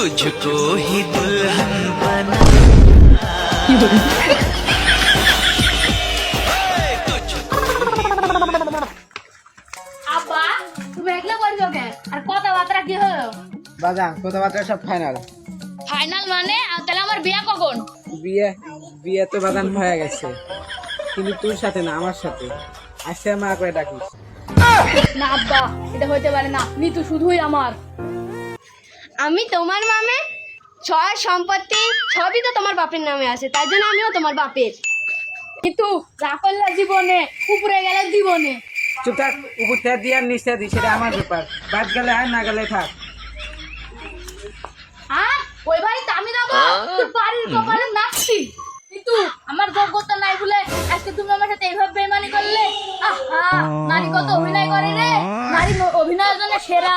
तुझको ही दुल्हन बना আব্বা তুমি একলা করছো কেন আর কথাবার্তা কি হলো বাজান কথাবার্তা সব ফাইনাল। ফাইনাল মানে আর তাহলে আমার বিয়ে কখন বিয়ে বিয়ে তো বাজান হয়ে গেছে, কিন্তু তোর সাথে না, আমার সাথে। আসছে মা করে ডাকিস। না আব্বা এটা হইতে পারে না, নিতু শুধুই আমার। আমি তোমার মামে, ছয় সম্পত্তি সবই তো তোমার বাপের নামে আছে, তাই জন্য আমিও তোমার বাপের। কিন্তু রাখল্লা জীবনে উপরে গেলে জীবনে চুপ থাক, উপর থেকে দিয়ে আর নিচে দিই, সেটা আমার ব্যাপার। বাদ গেলে আর না গেলে থাক। হ্যাঁ ওই বাড়িতে আমি যাবো, তোর বাড়ির কপালে নাচছি। কিন্তু আমার যোগ্যতা নাই বলে আজকে তুমি আমার সাথে এইভাবে বেমানি করলে। আহা, নারী কত অভিনয় করে রে, নারী অভিনয়ের জন্য সেরা।